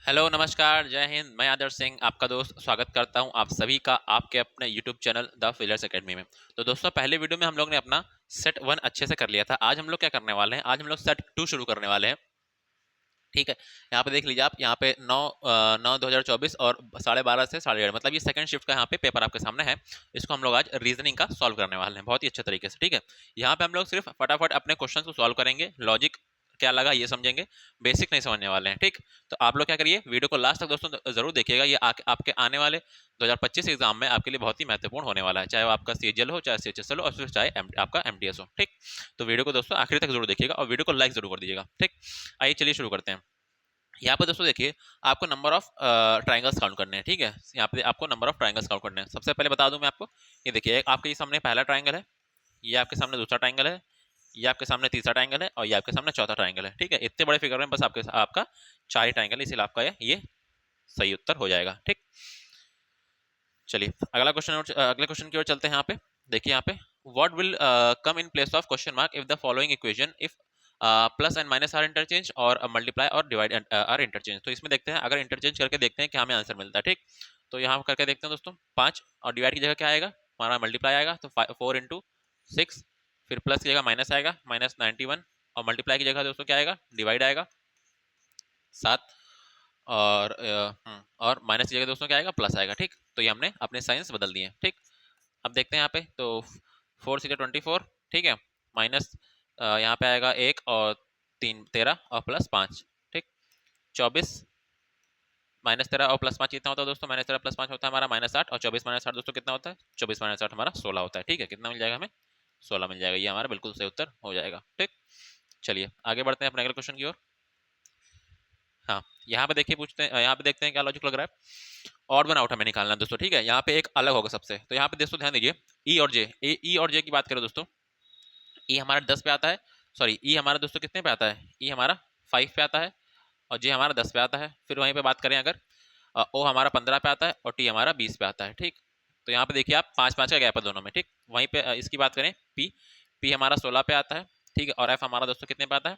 Hello नमस्कार जय हिंद। मैं आदर्श सिंह आपका दोस्त स्वागत करता हूं आप सभी का आपके अपने YouTube channel the failures academy में। तो दोस्तों पहले वीडियो में हम लोग ने अपना सेट 1 अच्छे से कर लिया था। आज हम लोग क्या करने वाले हैं, आज हम लोग सेट 2 शुरू करने वाले हैं। ठीक है, यहाँ पे देख लीजिए आप, यहाँ पे 9/9/2024 और 12:30 से 1:30 मतलब ये सेकंड शिफ्ट का यहाँ पे पेपर आपके सामने है। इसको हम लोग आज रीजनिंग का सॉल्व करने वाले हैं बहुत ही अच्छे तरीके से। ठीक है, यहाँ पे हम लोग सिर्फ फटाफट अपने क्वेश्चन को सॉल्व करेंगे, लॉजिक क्या लगा ये समझेंगे, बेसिक नहीं समझने वाले हैं। ठीक, तो आप लोग क्या करिए, वीडियो को लास्ट तक दोस्तों जरूर देखिएगा। ये आपके आने वाले 2025 एग्जाम में आपके लिए बहुत ही महत्वपूर्ण होने वाला है, चाहे वो आपका सीएचएल हो, चाहे सीएचएसएल हो, और फिर चाहे आपका एमटीएस हो। ठीक, तो वीडियो को दोस्तों आखिर तक जरूर देखिएगा और वीडियो को लाइक जरूर कर दीजिएगा। ठीक, आइए चलिए शुरू करते हैं। यहाँ पे दोस्तों देखिए, आपको नंबर ऑफ ट्राइंगल्स काउंट करने हैं। ठीक है, यहाँ पे आपको नंबर ऑफ ट्राइंगल्स काउंट करने हैं। सबसे पहले बता दूं मैं आपको, ये देखिए आपके ये सामने पहला ट्राइंगल है, ये आपके सामने दूसरा ट्राइंगल है, ये आपके सामने तीसरा ट्राइंगल है, और ये आपके सामने चौथा ट्राइंगल है। ठीक है, इतने बड़े फिगर में बस आपका 4 ही ट्राइंगल है, इसीलिए आपका ये सही उत्तर हो जाएगा। ठीक, चलिए अगले क्वेश्चन की ओर चलते हैं। यहाँ पे देखिए, यहाँ पे what will come in place of question mark if the following equation, if plus and minus are interchange और मल्टीप्लाई और डिवाइड आर इंटरचेंज। तो इसमें देखते हैं, अगर इंटरचेंज करके देखते हैं क्या हमें आंसर मिलता है। ठीक, तो यहाँ करके देखते हैं दोस्तों, 5 और डिवाइड की जगह क्या आएगा, हमारा मल्टीप्लाई आएगा, तो 4 इंटू 6, फिर प्लस की जगह माइनस आएगा, -91, और मल्टीप्लाई की जगह दोस्तों क्या आएगा, डिवाइड आएगा 7, और माइनस की जगह दोस्तों क्या आएगा, प्लस आएगा। ठीक, तो ये हमने अपने साइंस बदल दिए। ठीक, अब देखते हैं यहाँ पे, तो 4 6 24, ठीक है, माइनस यहाँ पे आएगा 1 और 3 13 और प्लस 5। ठीक, 24 -13 और प्लस 5 कितना होता है दोस्तों, -13 प्लस 5 होता है हमारा -8, और 24 -8 दोस्तों कितना होता है, 24 -8 हमारा 16 होता है। ठीक है, कितना मिल जाएगा हमें, 16 मिल जाएगा। ये हमारा बिल्कुल सही उत्तर हो जाएगा। ठीक, चलिए आगे बढ़ते हैं अपने अगले क्वेश्चन की ओर। हाँ, यहाँ पे देखिए, पूछते हैं, यहाँ पे देखते हैं क्या लॉजिक लग रहा है। ऑड वन आउट हमें निकालना है दोस्तों। ठीक है, यहाँ पे एक अलग होगा सबसे, तो यहाँ पे दोस्तों ध्यान दीजिए, ई और जे, ई और जे की बात करें दोस्तों, ई हमारा 10 पे आता है, सॉरी ई हमारा दोस्तों कितने पे आता है, ई हमारा 5 पे आता है, और जे हमारा 10 पे आता है। फिर वहीं पे बात करें अगर, ओ हमारा 15 पे आता है, और टी हमारा 20 पे आता है। ठीक, तो यहाँ पे देखिए आप 5 5 का गैप है दोनों में। ठीक, वहीं पे इसकी बात करें, पी पी हमारा 16 पे आता है। ठीक है, और एफ हमारा दोस्तों कितने पे आता है,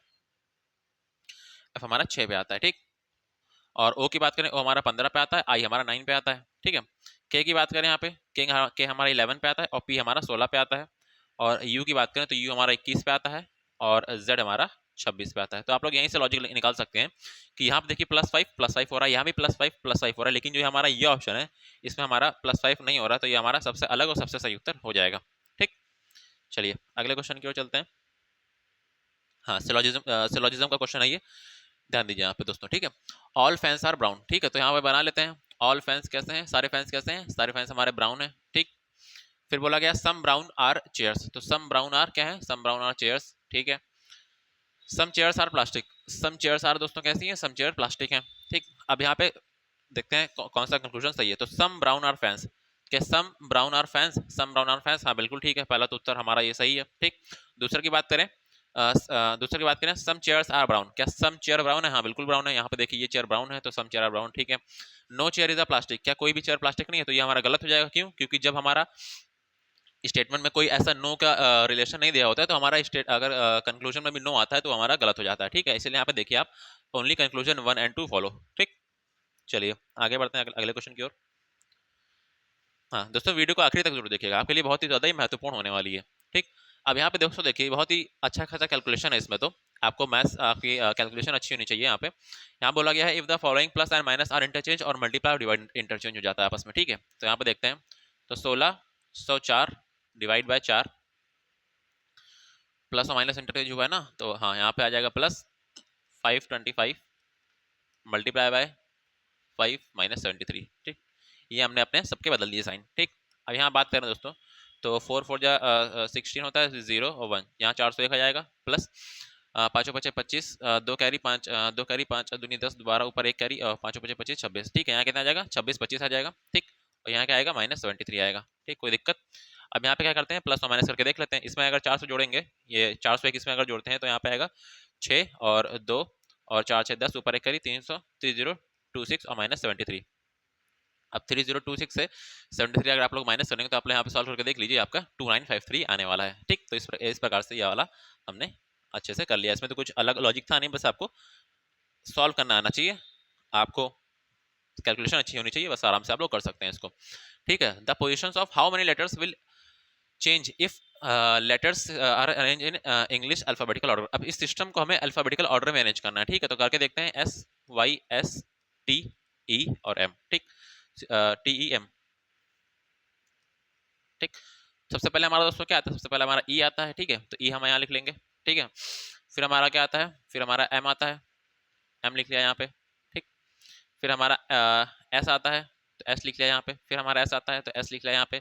एफ हमारा 6 पे आता है। ठीक, और ओ की बात करें, ओ हमारा 15 पे आता है, आई हमारा 9 पे आता है। ठीक है, के की बात करें यहाँ पे, के हमारा 11 पे आता है, और पी हमारा 16 पे आता है, और यू की बात करें तो यू हमारा 21 पे आता है, और जेड हमारा 26 पे आता है। तो आप लोग यहीं से लॉजिक निकाल सकते हैं कि यहाँ पे देखिए +5 हो रहा है, यहाँ भी +5 हो रहा है, लेकिन जो हमारा ये ऑप्शन है इसमें हमारा +5 नहीं हो रहा, तो ये हमारा सबसे अलग और सबसे सही उत्तर हो जाएगा। ठीक, चलिए अगले क्वेश्चन की ओर चलते हैं। हाँ, सिलोजिज्म का क्वेश्चन है ये, ध्यान दीजिए यहाँ पे दोस्तों। ठीक है, ऑल फैंस आर ब्राउन। ठीक है, तो यहाँ पे बना लेते हैं, ऑल फैंस कैसे हैं, सारे फैंस कैसे हैं, सारे फैंस हमारे ब्राउन है। ठीक, फिर बोला गया सम ब्राउन आर चेयर्स, तो सम ब्राउन आर क्या है, सम ब्राउन आर चेयर्स। ठीक है, some chairs are plastic, some chairs are दोस्तों कैसी हैं, सम चेयर प्लास्टिक हैं। ठीक, अब यहाँ पे देखते हैं कौन सा कंक्लूजन सही है। तो सम ब्राउन आर फैंस, क्या some brown are fans, some brown are fans, हाँ बिल्कुल ठीक है, पहला तो उत्तर हमारा ये सही है। ठीक, दूसरे की बात करें, दूसरे की बात करें, सम चेयर्स आर ब्राउन, क्या सम चेयर ब्राउन है, हाँ बिल्कुल ब्राउन है। यहाँ पे देखिए ये चेयर ब्राउन है, तो सम चेयर आर ब्राउन। ठीक है, no chair is a plastic, क्या कोई भी चेयर प्लास्टिक नहीं है, तो ये हमारा गलत हो जाएगा। क्यों, क्योंकि जब हमारा स्टेटमेंट में कोई ऐसा नो का रिलेशन नहीं दिया होता है, तो हमारा स्टेट अगर कंक्लूजन में भी नो आता है तो हमारा गलत हो जाता है। ठीक है, इसलिए यहाँ पे देखिए आप, ओनली कंक्लूजन 1 एंड 2 फॉलो। ठीक, चलिए आगे बढ़ते हैं अगले क्वेश्चन की ओर। हाँ दोस्तों, वीडियो को आखिरी तक जरूर देखिएगा, आपके लिए बहुत ही ज्यादा ही महत्वपूर्ण होने वाली है। ठीक, अब यहाँ पे दोस्तों देखिए, बहुत ही अच्छा खासा कैलकुलेशन है इसमें, तो आपको मैथ्स आपकी कैलकुलेशन अच्छी होनी चाहिए। यहाँ बोला गया है, if the following plus and minus are interchange और मल्टीप्लाई और डिवाइड इंटरचेंज हो जाता है आपस में। ठीक है, तो यहाँ पे देखते हैं, तो 16 डिवाइड बाय 4 प्लस और माइनस इंटरचेंज हुआ है ना, तो हाँ यहाँ पे आ जाएगा +525 मल्टीप्लाई बाय 5 - 73। ठीक, ये हमने अपने सबके बदल दिए साइन। ठीक, अब यहाँ बात करें दोस्तों, तो 4 4 जा 16 होता है, 0 और 1, यहाँ 401 आ जाएगा, प्लस 5 5 25, 2 कैरी 5, 2 कैरी 5 दूनी 10, दोबारा ऊपर एक कैरी, और 5 5 25 26। ठीक है, यहाँ कितना आ जाएगा, 26 25 आ जाएगा। ठीक, और यहाँ क्या आएगा, -73 आएगा। ठीक, कोई दिक्कत। अब यहाँ पे क्या करते हैं, प्लस और माइनस करके देख लेते हैं। इसमें अगर 400 जोड़ेंगे, ये 401 इसमें अगर जोड़ते हैं, तो यहाँ पे आएगा 6 और 2 और 4 6 10, ऊपर एक कैरी 300 3026 और -73। अब 3026 से 73 अगर आप लोग माइनस करेंगे, तो आप यहाँ पे सॉल्व करके देख लीजिए, आपका 2953 आने वाला है। ठीक, तो इस प्रकार से ये वाला हमने अच्छे से कर लिया। इसमें तो कुछ अलग लॉजिक था नहीं, बस आपको सॉल्व करना आना चाहिए, आपको कैलकुलेशन अच्छी होनी चाहिए, बस आराम से आप लोग कर सकते हैं इसको। ठीक है, the position of how many letters will change if letters are arrange in English alphabetical order. अब इस सिस्टम को हमें अल्फाबेटिकल ऑर्डर में अरेंज करना है। ठीक है, तो करके देखते हैं, S Y S T E और एम। ठीक, टी ई एम। ठीक, सबसे पहले हमारा दोस्तों क्या आता है, सबसे पहले हमारा ई आता है। ठीक है, तो ई हम यहाँ लिख लेंगे। ठीक है, फिर हमारा क्या आता है, फिर हमारा एम आता है, एम लिख लिया यहाँ पे। ठीक, फिर हमारा एस आता है तो एस लिख लिया यहाँ पे, फिर हमारा एस आता है तो एस लिख लिया यहाँ पे,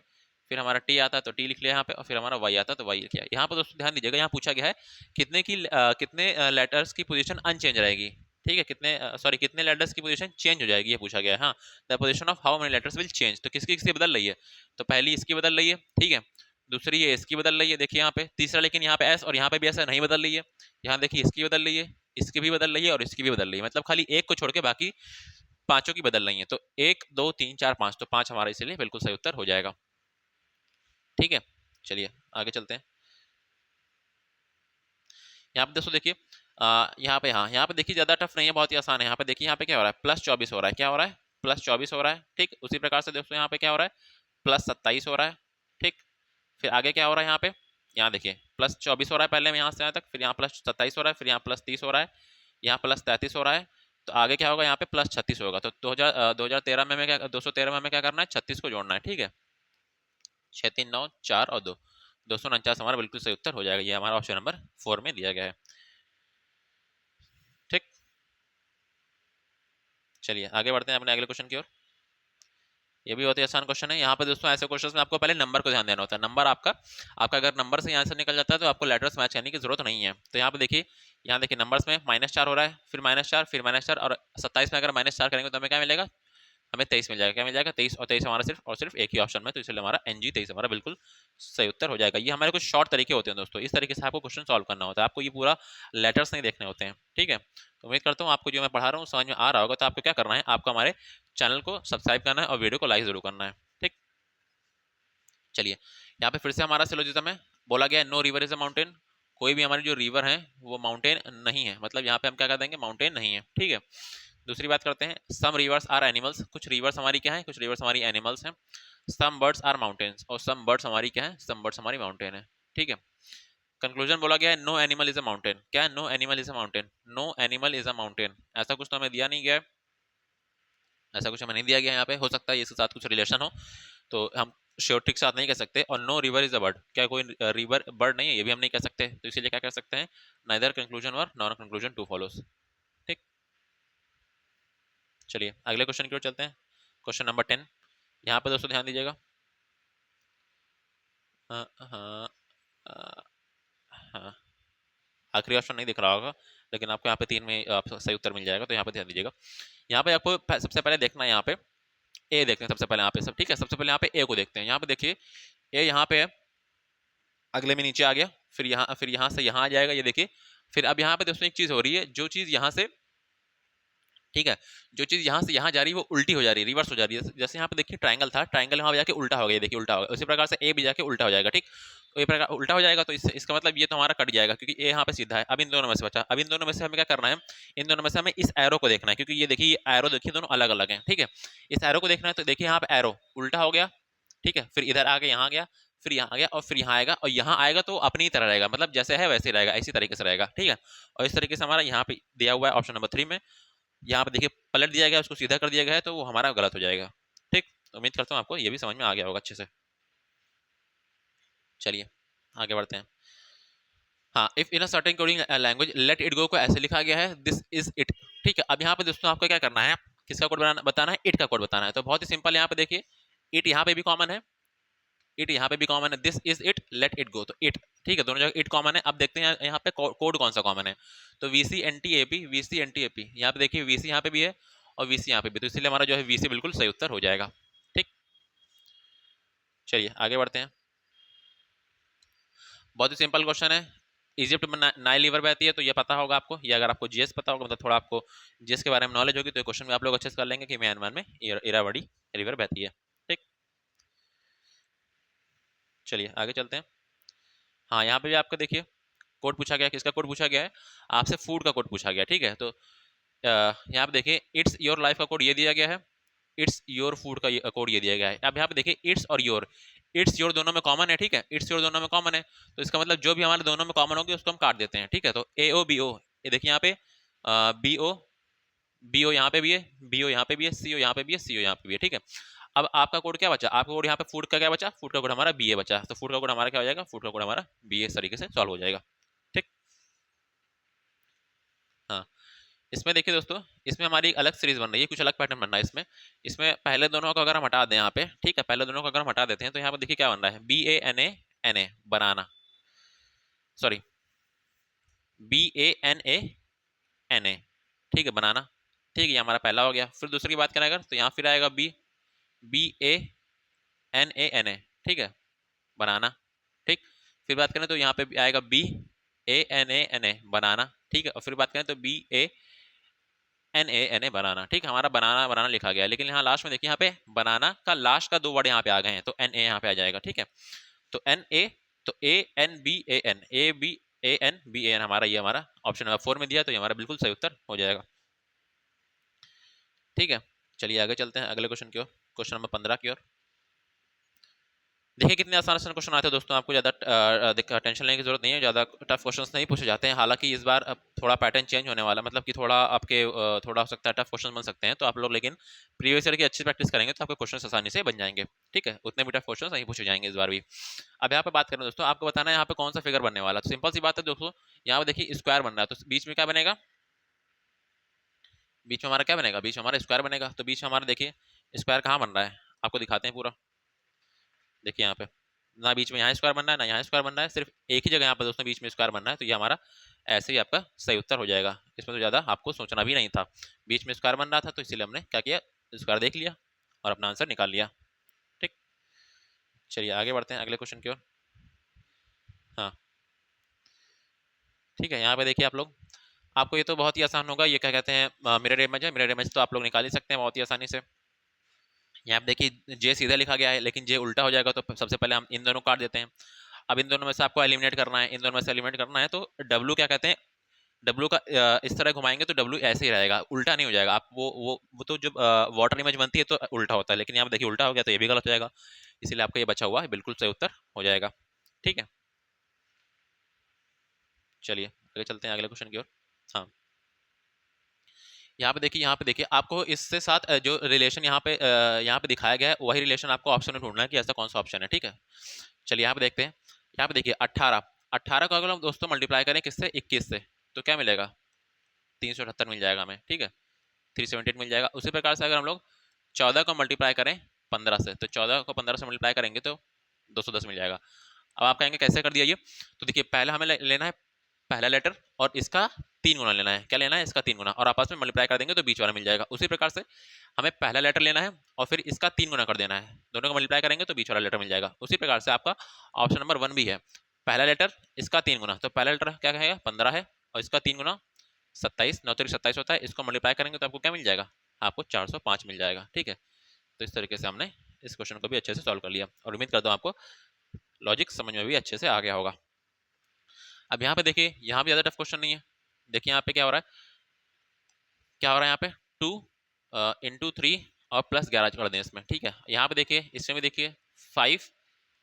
फिर हमारा टी आता है तो टी लिख लिया यहाँ पे, और फिर हमारा वाई आता है तो वाई लिख लिया। यहाँ पर दोस्तों ध्यान दीजिएगा, यहाँ पूछा गया है कितने लेटर्स की पोजीशन अनचेंज रहेगी। ठीक है, कितने सॉरी कितने लेटर्स की पोजीशन चेंज हो जाएगी, ये पूछा गया है। हाँ, the position of how many letters will change, तो किसकी किसकी बदल रही है, तो पहली इसकी बदल रही है। ठीक है, दूसरी ये इसकी बदल रही है, देखिए यहाँ पे। तीसरा लेकिन यहाँ पे एस और यहाँ पे भी ऐसा नहीं बदल रही है। यहाँ देखिए इसकी बदल रही है, इसकी भी बदल रही है और इसकी भी बदल रही है, मतलब खाली एक को छोड़ के बाकी पांचों की बदल रही है। तो 1 2 3 4 5, तो 5 हमारा इसलिए बिल्कुल सही उत्तर हो जाएगा। ठीक है, चलिए आगे चलते हैं। यहाँ पे दोस्तों देखिए, यहाँ पे, हाँ यहाँ पे देखिए ज्यादा टफ नहीं है, बहुत ही आसान है। यहाँ पे देखिए, यहाँ पे क्या हो रहा है, +24 हो रहा है। क्या हो रहा है, +24 हो रहा है। ठीक, उसी प्रकार से दोस्तों यहाँ पे क्या हो रहा है, +27 हो रहा है। ठीक, फिर आगे क्या हो रहा है यहाँ पे, यहाँ देखिए +24 हो रहा है पहले में यहाँ से यहाँ तक, फिर यहाँ +27 हो रहा है, फिर यहाँ +30 हो रहा है, यहाँ +33 हो रहा है। तो आगे क्या होगा, यहाँ पे +36 होगा। तो 2013 में हमें क्या, 213 में हमें क्या करना है, 36 को जोड़ना है। ठीक है, 6 3 9 4 और 2, 249 हमारा बिल्कुल सही उत्तर हो जाएगा। ये हमारा ऑप्शन नंबर 4 में दिया गया है। ठीक, चलिए आगे बढ़ते हैं अपने अगले क्वेश्चन की ओर। ये भी बहुत ही आसान क्वेश्चन है। यहाँ पे दोस्तों ऐसे क्वेश्चन में आपको पहले नंबर को ध्यान देना होता है। नंबर आपका आपका अगर नंबर से आंसर निकल जाता है तो आपको लेटर्स मैच करने की जरूरत नहीं है। तो यहाँ पे देखिए, यहाँ देखिए नंबर्स में -4 हो रहा है, फिर -4, फिर -4, और 27 में अगर -4 करेंगे तो हमें क्या मिलेगा, हमें 23 मिल जाएगा। क्या मिल जाएगा, 23, और 23 हमारा सिर्फ और सिर्फ एक ही ऑप्शन में, तो इसलिए हमारा NG 23 हमारा बिल्कुल सही उत्तर हो जाएगा। ये हमारे कुछ शॉर्ट तरीके होते हैं दोस्तों, इस तरीके से आपको क्वेश्चन सॉल्व करना होता है, आपको ये पूरा लेटर्स नहीं देखने होते हैं। ठीक है, तो उम्मीद करता हूँ आपको जो मैं पढ़ा रहा हूँ समझ में आ रहा होगा। तो आपको क्या करना है, आपको हमारे चैनल को सब्सक्राइब करना है और वीडियो को लाइक जरूर करना है। ठीक, चलिए यहाँ पे फिर से हमारा सिलोजिज्म है। बोला गया है no river is a mountain, कोई भी हमारी जो रिवर है वो माउंटेन नहीं है, मतलब यहाँ पे हम क्या कर देंगे, माउंटेन नहीं है। ठीक है, दूसरी बात करते हैं, सम रिवर्स आर एनिमल्स, कुछ रिवर्स हमारी क्या है, कुछ रिवर्स हमारी एनिमल्स हैं। सम बर्ड्स आर माउंटेन्स, और सम बर्ड्स हमारी क्या है, सम बर्ड्स हमारी माउंटेन है। ठीक है, कंक्लूजन बोला गया है no animal is a mountain. क्या है, no animal is a mountain, no animal is a mountain, ऐसा कुछ तो हमें दिया नहीं गया है, ऐसा कुछ हमें नहीं दिया गया यहाँ पे। हो सकता है इसके साथ कुछ रिलेशन हो, तो हम श्योरिटी के साथ नहीं कह सकते। और no river is a bird, क्या कोई रिवर बर्ड नहीं है, ये भी हम नहीं कह सकते। तो इसीलिए क्या कर सकते हैं, नाइदर कंक्लूजन और नॉन कंक्लूजन टू फॉलोस। ठीक, चलिए अगले क्वेश्चन की ओर चलते हैं। क्वेश्चन नंबर 10, यहाँ पे दोस्तों ध्यान दीजिएगा। हाँ हाँ हाँ, आखिरी ऑप्शन नहीं दिख रहा होगा, लेकिन आपको यहाँ पे 3 में सही उत्तर मिल जाएगा, तो यहाँ पे ध्यान दीजिएगा। यहाँ पे आपको सबसे पहले देखना है, यहाँ पे ए देखते हैं सबसे पहले यहाँ पे सब। ठीक है, सबसे पहले यहाँ पे ए को देखते हैं। यहाँ पे देखिए ए यहाँ पे है, अगले में नीचे आ गया, फिर यहाँ से यहाँ आ जाएगा, ये देखिए। फिर अब यहाँ पे दोस्तों एक चीज हो रही है, जो चीज यहाँ से, ठीक है, जो चीज यहाँ से यहाँ जा रही है वो उल्टी हो जा रही है, रिवर्स हो जा रही है। जैसे यहाँ पे देखिए ट्रायंगल था, ट्रायंगल यहाँ जाके उल्टा हो गया, देखिए उल्टा हो गया। उसी प्रकार से ए भी जाके उल्टा हो जाएगा। ठीक, तो ये प्रकार उल्टा हो जाएगा, तो इसका मतलब ये तो हमारा कट जाएगा, क्योंकि ए यहाँ पे सीधा है। अब इन दोनों में से बचा, अब इन दोनों में से हमें क्या करना है, इन दोनों में से हमें इस एरो को देखना है, क्योंकि ये देखिए, ये एरो देखिए दोनों अलग अलग है। ठीक है, इस एरो को देखना है, तो देखिए यहाँ पे एरो उल्टा हो गया। ठीक है, फिर इधर आगे यहाँ गया, फिर यहाँ आ गया, और फिर यहाँ आएगा, और यहाँ आएगा तो अपनी ही तरह रहेगा, मतलब जैसे है वैसे रहेगा, इसी तरीके से रहेगा। ठीक है, और इस तरीके से हमारा यहाँ पे दिया हुआ है ऑप्शन नंबर 3 में, यहाँ पे देखिए पलट दिया गया, उसको सीधा कर दिया गया है, तो वो हमारा गलत हो जाएगा। ठीक, उम्मीद करता हूँ आपको ये भी समझ में आ गया होगा अच्छे से। चलिए आगे बढ़ते हैं। हाँ, if in a certain coding language let it go को ऐसे लिखा गया है, दिस इज इट। ठीक है, अब यहाँ पे दोस्तों आपको क्या करना है, किसका कोड बताना है, इट का कोड बताना है। तो बहुत ही सिंपल, यहाँ पे देखिए इट यहाँ पे भी कॉमन है, इट यहाँ पे भी कॉमन है, this is it, let it go, तो इट। ठीक है, दोनों जगह इट कॉमन है। अब देखते हैं यहाँ पे कोड कौन सा कॉमन है। तो VC NT AP, VC NT AP, यहाँ पे देखिए वीसी यहाँ पे भी है और वीसी यहाँ पे भी, तो इसलिए हमारा जो है वीसी बिल्कुल सही उत्तर हो जाएगा। ठीक, चलिए आगे बढ़ते हैं। बहुत ही सिंपल क्वेश्चन है, इजिप्ट में नाइल रिवर बहती है, तो ये पता होगा आपको। ये अगर आपको जीएस पता होगा, मतलब थोड़ा आपको जीएस के बारे में नॉलेज होगी, तो ये क्वेश्चन में आप लोग अच्छे से कर लेंगे कि म्यांमार में इरावदी रिवर बहती है। ठीक, चलिए आगे चलते हैं। हाँ, यहाँ पे भी आपको देखिए कोड पूछा गया, किसका कोड पूछा गया है, आपसे फूड का कोड पूछा गया। ठीक है, तो यहाँ पे देखिए इट्स योर लाइफ का कोड ये दिया गया है, इट्स योर फूड का कोड ये दिया गया है। अब यहाँ पे देखिए इट्स और योर, इट्स योर दोनों में कॉमन है, ठीक है, इट्स योर दोनों में कॉमन है, तो इसका मतलब जो भी हमारे दोनों में कॉमन होगी उसको हम काट देते हैं, ठीक है। तो ए ओ बी ओ, ये देखिए यहाँ पे बी ओ, बी ओ यहाँ पे भी है, बी ओ यहाँ पे भी है, सी ओ यहाँ पे भी है, सी ओ यहाँ पे भी है, ठीक है। अब आपका कोड क्या बचा, आपका कोड यहाँ पे फूड का क्या बचा, फूड का कोड हमारा बी ए बचा, तो फूड का कोड हमारा क्या हो जाएगा, फूड का कोड हमारा बी ए इस तरीके से सॉल्व हो जाएगा, ठीक। हाँ, इसमें देखिए दोस्तों, इसमें हमारी एक अलग सीरीज बन रही है, कुछ अलग पैटर्न बन रहा है इसमें। इसमें पहले दोनों को अगर हम हटा दें यहाँ पे, ठीक है, पहले दोनों को अगर हम हटा देते हैं तो यहाँ पे देखिए क्या बन रहा है, B A N A N A, banana, sorry, B A N A N A, ठीक है, बनाना, ठीक है, ये हमारा पहला हो गया। फिर दूसरी की बात करें अगर, तो यहाँ फिर आएगा B, B A N A, ठीक है, बनाना, ठीक। फिर बात करें तो यहाँ पे आएगा बी ए एन ए, बनाना, ठीक है। और फिर बात करें तो बी ए एन ए बनाना, ठीक है, हमारा बनाना बनाना लिखा गया है, लेकिन यहाँ लास्ट में देखिए, यहाँ पे बनाना का लास्ट का 2 वर्ड यहाँ पे आ गए हैं, तो एन ए यहाँ पे आ जाएगा, ठीक है। तो एन ए, तो A N B A N, A B A N B A N, हमारा ये हमारा ऑप्शन नंबर 4 में दिया, तो ये हमारा बिल्कुल सही उत्तर हो जाएगा, ठीक है। चलिए आगे चलते हैं अगले क्वेश्चन की ओर, क्वेश्चन नंबर 15 की ओर। देखिए कितने आसान आसान क्वेश्चन आते हैं दोस्तों, आपको ज़्यादा टेंशन लेने की जरूरत नहीं है, ज़्यादा टफ क्वेश्चंस नहीं पूछे जाते हैं। हालांकि इस बार अब थोड़ा पैटर्न चेंज होने वाला, मतलब कि थोड़ा आपके थोड़ा हो सकता है टफ क्वेश्चन बन सकते हैं, तो आप लोग लेकिन प्रीवियस ईयर की अच्छी प्रैक्टिस करेंगे तो आपके क्वेश्चन आसानी से बन जाएंगे, ठीक है, उतने भी टफ क्वेश्चन नहीं पूछे जाएंगे इस बार भी। अब यहाँ पे बात करें दोस्तों, आपको बताना है यहाँ पे कौन सा फिगर बनने वाला है, तो सिंपल सी बात है दोस्तों, यहाँ पे देखिए स्क्वायर बन रहा है, तो बीच में क्या बनेगा, बीच में हमारा क्या बनेगा, बीच में हमारा स्क्वायर बनेगा, तो बीच में हमारा देखिए स्क्वायर कहाँ बन रहा है, आपको दिखाते हैं पूरा। देखिए यहाँ पे ना बीच में यहाँ स्क्वायर बन रहा है, ना यहाँ स्क्वायर बन रहा है, सिर्फ एक ही जगह यहाँ पर दोस्तों बीच में स्क्वायर बन रहा है, तो ये हमारा ऐसे ही आपका सही उत्तर हो जाएगा। इसमें तो ज़्यादा आपको सोचना भी नहीं था, बीच में स्क्वायर बन रहा था तो इसीलिए हमने क्या किया, स्क्वायर देख लिया और अपना आंसर निकाल लिया, ठीक। चलिए आगे बढ़ते हैं अगले क्वेश्चन की ओर। हाँ, ठीक है, यहाँ पे देखिए आप लोग, आपको ये तो बहुत ही आसान होगा, ये क्या कहते हैं मिरर इमेज है, मिरर इमेज तो आप लोग निकाल ही सकते हैं बहुत ही आसानी से। यहाँ पे देखिए जे सीधा लिखा गया है, लेकिन जे उल्टा हो जाएगा, तो सबसे पहले हम इन दोनों काट देते हैं। अब इन दोनों में से आपको एलिमिनेट करना है, इन दोनों में से एलिमिनेट करना है, तो डब्लू क्या कहते हैं, डब्लू का इस तरह घुमाएंगे तो डब्लू ऐसे ही रहेगा, उल्टा नहीं हो जाएगा। आप वो तो जब वाटर इमेज बनती है तो उल्टा होता है, लेकिन यहाँ पे देखिए उल्टा हो गया तो ये भी गलत हो जाएगा, इसीलिए आपको ये बचा हुआ है बिल्कुल सही उत्तर हो जाएगा, ठीक है। चलिए आगे चलते हैं अगले क्वेश्चन की ओर। हाँ, यहाँ पे देखिए आपको इससे साथ जो रिलेशन यहाँ पे दिखाया गया है, वही रिलेशन आपको ऑप्शन में ढूंढना है कि ऐसा कौन सा ऑप्शन है, ठीक है। चलिए यहाँ पे देखते हैं, यहाँ पे देखिए 18, 18 को अगर हम दोस्तों मल्टीप्लाई करें किससे, 21 से, तो क्या मिलेगा, 378 मिल जाएगा हमें, ठीक है, 378 मिल जाएगा। उसी प्रकार से अगर हम लोग 14 को मल्टीप्लाई करें 15 से, तो 14 को 15 से मल्टीप्लाई करेंगे तो 210 मिल जाएगा। अब आप कहेंगे कैसे कर दिया ये, तो देखिए पहले हमें लेना है पहला लेटर और इसका 3 गुना लेना है, क्या लेना है, इसका 3 गुना, और आपस में मल्टीप्लाई कर देंगे तो बीच वाला मिल जाएगा। उसी प्रकार से हमें पहला लेटर लेना है और फिर इसका 3 गुना कर देना है, दोनों को मल्टीप्लाई करेंगे तो बीच वाला लेटर मिल जाएगा। उसी प्रकार से आपका ऑप्शन नंबर 1 भी है, पहला लेटर इसका 3 गुना, तो पहला लेटर क्या कहेगा 15 है और इसका 3 गुना 27, 9 3 27 होता है, इसको मल्टीप्लाई करेंगे तो आपको क्या मिल जाएगा, आपको 405 मिल जाएगा, ठीक है। तो इस तरीके से हमने इस क्वेश्चन को भी अच्छे से सॉल्व कर लिया और उम्मीद करता हूँ आपको लॉजिक समझ में भी अच्छे से आ गया होगा। अब यहाँ पे देखिए, यहाँ भी ज़्यादा टफ क्वेश्चन नहीं है। देखिए यहाँ पे क्या हो रहा है, क्या हो रहा है यहाँ पे 2 इंटू 3 और प्लस 11 कर दें इसमें, ठीक है। यहाँ पे देखिए, इसमें भी देखिए 5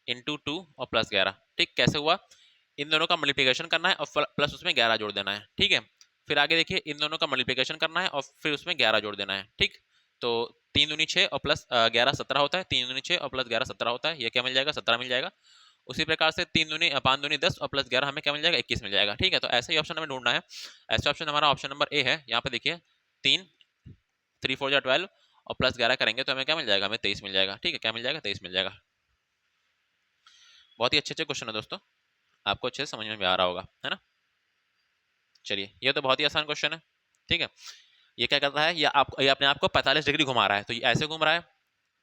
इंटू 2 और प्लस 11, ठीक, कैसे हुआ, इन दोनों का मल्टीप्लिकेशन करना है और प्लस उसमें 11 जोड़ देना है, ठीक है। फिर आगे देखिए, इन दोनों का मल्टीप्लिकेशन करना है और फिर उसमें 11 जोड़ देना है, ठीक। तो 3 दूनी 6 और प्लस 11 17 होता है, 3 दूनी 6 और प्लस 11 17 होता है, ये क्या मिल जाएगा, 17 मिल जाएगा। उसी प्रकार से 5 दूनी 10 और प्लस 11 हमें क्या मिल जाएगा, 21 मिल जाएगा, ठीक है। तो ऐसा ही ऑप्शन हमें ढूंढना है, ऐसा ऑप्शन हमारा ऑप्शन नंबर ए है। यहाँ पे देखिए 3 3 4 12 और प्लस 11 करेंगे तो हमें क्या मिल जाएगा, हमें 23 मिल जाएगा, ठीक है, क्या मिल जाएगा, 23 मिल जाएगा। बहुत ही अच्छे अच्छे क्वेश्चन है दोस्तों, आपको अच्छे से समझ में भी आ रहा होगा, है ना। चलिए ये तो बहुत ही आसान क्वेश्चन है, ठीक है। ये क्या कर रहा है, ये अपने आप को 45 डिग्री घुमा रहा है, तो ये ऐसे घूम रहा है,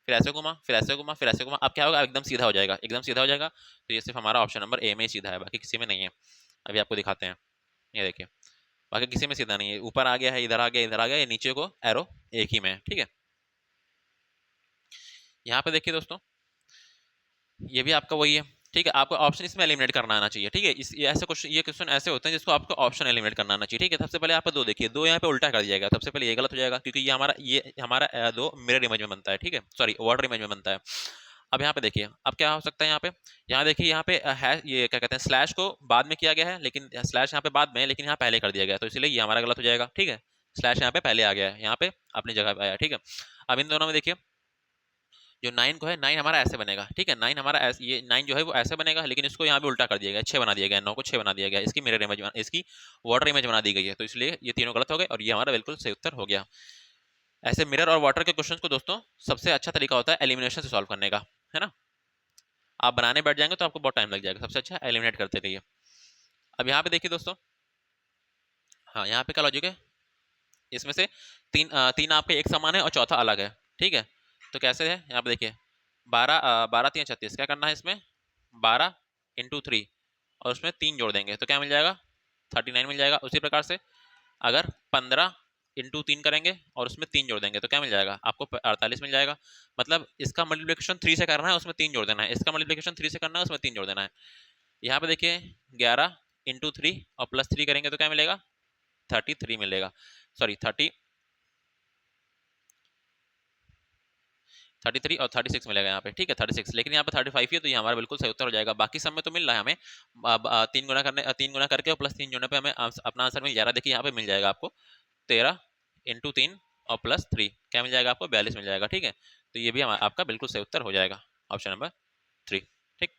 फिर ऐसे घुमा, फिर ऐसे घुमा, फिर ऐसे घुमा, अब क्या होगा, एकदम सीधा हो जाएगा, एकदम सीधा हो जाएगा। तो ये सिर्फ हमारा ऑप्शन नंबर ए में ही सीधा है, बाकी किसी में नहीं है। अभी आपको दिखाते हैं, ये देखिए, बाकी किसी में सीधा नहीं है, ऊपर आ गया है, इधर आ गया, इधर आ गया, ये नीचे को एरो एक ही में है, ठीक है। यहाँ पे देखिए दोस्तों, ये भी आपका वही है, ठीक है, आपको ऑप्शन इसमें एलिमिनेट करना आना चाहिए। ठीक है, इस ये ऐसे क्वेश्चन, ये क्वेश्चन ऐसे होते हैं जिसको आपको ऑप्शन एलिमिनेट करना आना चाहिए। ठीक है, सबसे पहले आप दो देखिए, दो यहाँ पे उल्टा कर दिया गया, सबसे पहले ये गलत हो जाएगा क्योंकि ये हमारा दो मिरर इमेज में बनता है। ठीक है, सॉरी वाटर इमेज में बनता है। अब यहाँ पे देखिए, अब क्या हो सकता है यहाँ पे, यहाँ देखिए यहाँ पे है ये क्या कहते हैं, स्लैश को बाद में किया गया है, लेकिन स्लैश यहाँ पे बाद में है, लेकिन यहाँ पहले कर दिया गया है, तो इसलिए ये हमारा गलत हो जाएगा। ठीक है, स्लैश यहाँ पे पहले आ गया है, यहाँ पे अपनी जगह पे आया। ठीक है, अब इन दोनों में देखिए, जो 9 को है, 9 हमारा ऐसे बनेगा। ठीक है, 9 हमारा ये 9 जो है वो ऐसे बनेगा, लेकिन इसको यहाँ पे उल्टा कर दिया गया, 6 बना दिया गया, 9 को 6 बना दिया गया, इसकी मिरर इमेज, इसकी वाटर इमेज बना दी गई है, तो इसलिए ये तीनों गलत हो गए और ये हमारा बिल्कुल सही उत्तर हो गया। ऐसे मिरर और वाटर के क्वेश्चन को दोस्तों सबसे अच्छा तरीका होता है एलिमिनेशन से सॉल्व करने का, है ना। आप बनाने बैठ जाएंगे तो आपको बहुत टाइम लग जाएगा, सबसे अच्छा एलिमिनेट करते रहिए। अब यहाँ पे देखिए दोस्तों, हाँ यहाँ पे क्या लॉजिक है, इसमें से तीन आपके एक समान है और चौथा अलग है। ठीक है, तो कैसे है, यहाँ पे देखिए, 12 3 36, क्या करना है इसमें, 12 × 3 और उसमें 3 जोड़ देंगे तो क्या मिल जाएगा, 39 मिल जाएगा। उसी प्रकार से अगर 15 × 3 करेंगे और उसमें 3 जोड़ देंगे तो क्या मिल जाएगा, आपको 48 मिल जाएगा। मतलब इसका मल्टीप्लिकेशन 3 से करना है, उसमें 3 जोड़ देना है, इसका मल्टीप्लिकेशन 3 से करना है, उसमें 3 जोड़ देना है। यहाँ पे देखिए 11 × 3 और +3 करेंगे तो क्या मिलेगा, 33 मिलेगा, सॉरी 33 और 36 मिलेगा यहाँ पे। ठीक है, 36, लेकिन यहाँ पे 35 ही है, तो ये हमारा बिल्कुल सही उत्तर हो जाएगा। बाकी सब में तो मिल रहा है हमें, अब 3 गुना करके और +3 जोड़ने पे हमें अपना आंसर मिल जा रहा है। देखिए यहाँ पे मिल जाएगा आपको 13 × 3 और +3 क्या मिल जाएगा आपको, 42 मिल जाएगा। ठीक है, तो ये भी आपका बिल्कुल सही उत्तर हो जाएगा, ऑप्शन नंबर 3। ठीक,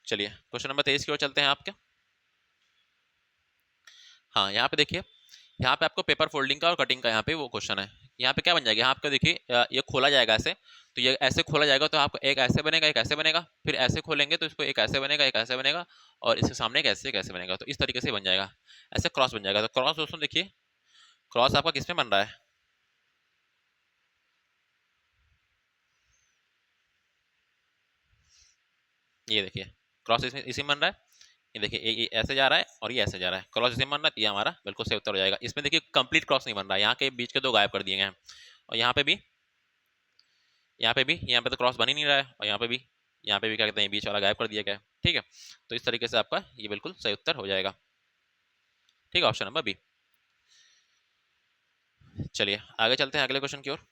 चलिए क्वेश्चन नंबर 23 की ओर चलते हैं आपके। हाँ यहाँ पे देखिए, यहाँ पे आपको पेपर फोल्डिंग का और कटिंग का यहाँ पे वो क्वेश्चन है। यहाँ पे क्या बन जाएगा, यहाँ आपका देखिए ये खोला जाएगा ऐसे, तो ये ऐसे खोला जाएगा तो आपको एक ऐसे बनेगा, एक ऐसे बनेगा, फिर ऐसे खोलेंगे तो इसको एक ऐसे बनेगा, एक ऐसे बनेगा, और इसके सामने एक ऐसे बनेगा, तो इस तरीके से बन जाएगा, ऐसे क्रॉस बन जाएगा। तो क्रॉस दोस्तों देखिए, क्रॉस आपका किस में बन रहा है, ये देखिए क्रॉस इसमें इसी में बन रहा है। ये देखिए ये ऐसे जा रहा है और ये ऐसे जा रहा है, क्रॉस इसी में बन रहा है, ये हमारा बिल्कुल सही उत्तर हो जाएगा। इसमें देखिए कंप्लीट क्रॉस नहीं बन रहा है, यहाँ के बीच के दो गायब कर दिए गए हैं, और यहाँ पे भी, यहाँ पे तो क्रॉस बन ही नहीं रहा है, और यहाँ पे भी क्या कहते हैं, बीच वाला गायब कर दिया गया है। ठीक है, तो इस तरीके से आपका ये बिल्कुल सही उत्तर हो जाएगा। ठीक है, ऑप्शन नंबर बी। चलिए आगे चलते हैं अगले क्वेश्चन की ओर।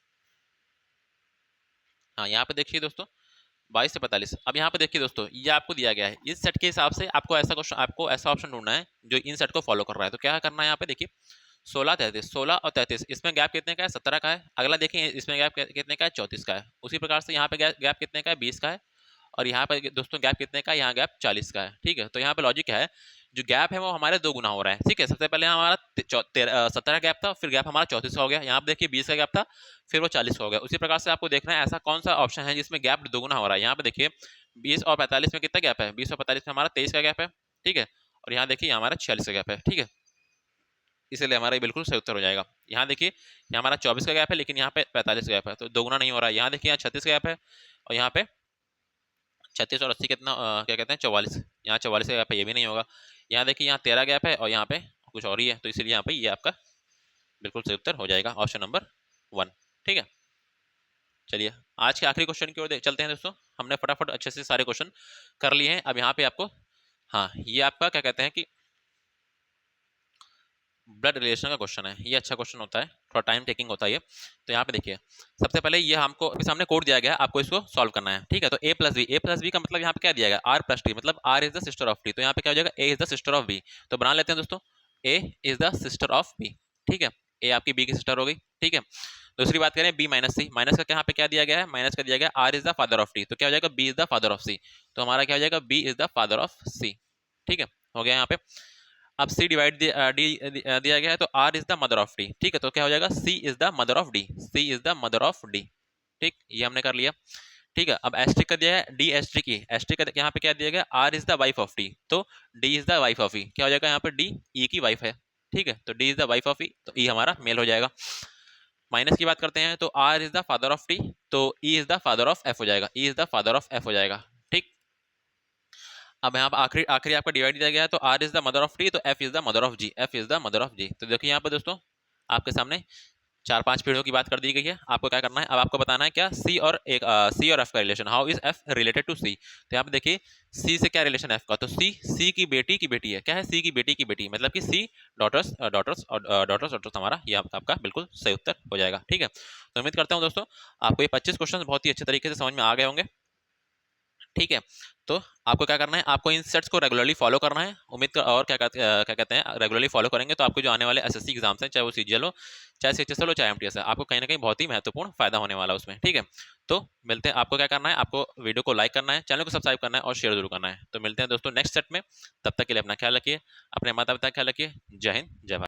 हाँ यहाँ पे देखिए दोस्तों, 22 से 45। अब यहाँ पे देखिए दोस्तों, ये आपको दिया गया है, इस सेट के हिसाब से आपको ऐसा ऑप्शन ढूंढना है जो इन सेट को फॉलो कर रहा है। तो क्या करना है, यहाँ पे देखिए 16 और 33, इसमें गैप कितने का है, 17 का है। अगला देखिए इसमें गैप कितने का है, 34 का है। उसी प्रकार से यहाँ पे गैप कितने का है, 20 का है। और यहाँ पे दोस्तों गैप कितने का है, यहाँ गैप 40 का है। ठीक है, तो यहाँ पे लॉजिक है, जो गैप है वो हमारे 2 गुना हो रहा है। ठीक है, सबसे पहले हमारा 17 गैप था, फिर गैप हमारा 34 का हो गया। यहाँ पे देखिए 20 का गैप था, फिर वो 40 का हो गया। उसी प्रकार से आपको देखना है ऐसा कौन सा ऑप्शन है जिसमें गैप 2 गुना हो रहा है। यहाँ पे देखिए 20 और 45 में कितना गैप है, 20 और 45 में हमारा 23 का गैप है। ठीक है, और यहाँ देखिए हमारा 46 का गैप है। ठीक है, इसलिए हमारा ये बिल्कुल सही उत्तर हो जाएगा। यहाँ देखिए यहाँ हमारा 24 का गैप है, लेकिन यहाँ पे 45 का गैप है, तो 2 गुना नहीं हो रहा है। यहाँ देखिए यहाँ 36 का गैप है, और यहाँ पे 36 और 80 कितना, क्या कहते हैं, 44, यहाँ 44 का गैप है, ये भी नहीं होगा। यहाँ देखिए यहाँ 13 गैप है, और यहाँ पे कुछ और ही है, तो इसलिए यहाँ पे ये आपका बिल्कुल सही उत्तर हो जाएगा, ऑप्शन नंबर 1। ठीक है, चलिए आज के आखिरी क्वेश्चन की ओर चलते हैं दोस्तों। हमने फटाफट अच्छे से सारे क्वेश्चन कर लिए हैं। अब यहाँ पे आपको, हाँ ये आपका क्या कहते हैं कि ब्लड रिलेशन का क्वेश्चन है। ये अच्छा क्वेश्चन होता है, थोड़ा टाइम टेकिंग होता है ये। तो यहाँ पे देखिए, सबसे पहले ये हमको अभी सामने कोड दिया गया है, आपको इसको सॉल्व करना है। ठीक है, तो a+b का मतलब यहाँ पे क्या दिया गया, r+t, मतलब r is the sister of t, तो यहाँ पे क्या हो जाएगा, a is the sister of b। तो बना लेते हैं दोस्तों, a is the sister of b। ठीक है, a आपकी b की सिस्टर हो गई। ठीक है, दूसरी बात करें b माइनस c, माइनस का यहाँ पे क्या दिया गया है, माइनस का दिया गया r is the father of t, तो क्या हो जाएगा, b is the father of c। तो हमारा क्या हो जाएगा, b is the father of c। ठीक है, हो गया यहाँ पे। अब c डिवाइड दिया गया है, तो r is the mother of d। ठीक है, तो क्या हो जाएगा, c is the mother of d, c is the mother of d। ठीक, ये हमने कर लिया। ठीक है, अब एस्ट्रिक कर दिया है, d एस्ट्रिक की एस्ट्रिक यहाँ पे क्या दिया गया, r is the wife of d, तो d is the wife of e, क्या हो जाएगा यहाँ पे, d e की वाइफ है। ठीक है, तो d is the wife of e, तो e हमारा मेल हो जाएगा। माइनस की बात करते हैं, तो r is the father of t, तो e is the father of f हो जाएगा, e is the father of f हो जाएगा। ठीक, अब यहाँ पे आखिरी आखिरी आपका डिवाइड दिया गया है, तो r is the mother of t, तो f is the mother of g, f is the mother of g। तो देखिए यहाँ पे दोस्तों आपके सामने 4-5 पीढ़ियों की बात कर दी गई है। आपको क्या करना है, अब आपको बताना है क्या, सी और एफ का relation, how is F related to C. तो यहाँ पे देखिए सी से क्या रिलेशन है एफ का, तो सी की बेटी है, क्या है, सी की बेटी की बेटी, मतलब कि सी डॉटर्स डॉटर्स डॉटर्स हमारा, ये आपका बिल्कुल सही उत्तर हो जाएगा। ठीक है, तो उम्मीद करता हूँ दोस्तों आपको ये 25 क्वेश्चन बहुत ही अच्छे तरीके से समझ में आ गए होंगे। ठीक है, तो आपको क्या करना है, आपको इन सेट्स को रेगुलरली फॉलो करना है। और क्या कहते हैं, रेगुलरली फॉलो करेंगे तो आपको जो आने वाले एसएससी एग्जाम्स हैं, चाहे वो सीजीएल हो, चाहे सीएचएसएल हो, चाहे एमटीएस है, आपको कहीं ना कहीं बहुत ही महत्वपूर्ण फायदा होने वाला है उसमें। ठीक है, तो मिलते हैं, आपको क्या करना है, आपको वीडियो को लाइक करना है, चैनल को सब्सक्राइब करना है और शेयर जरूर करना है। तो मिलते हैं दोस्तों नेक्स्ट सेट में, तब तक के लिए अपना ख्याल रखिए, अपने माता पिता का ख्याल रखिए। जय हिंद, जय भारत।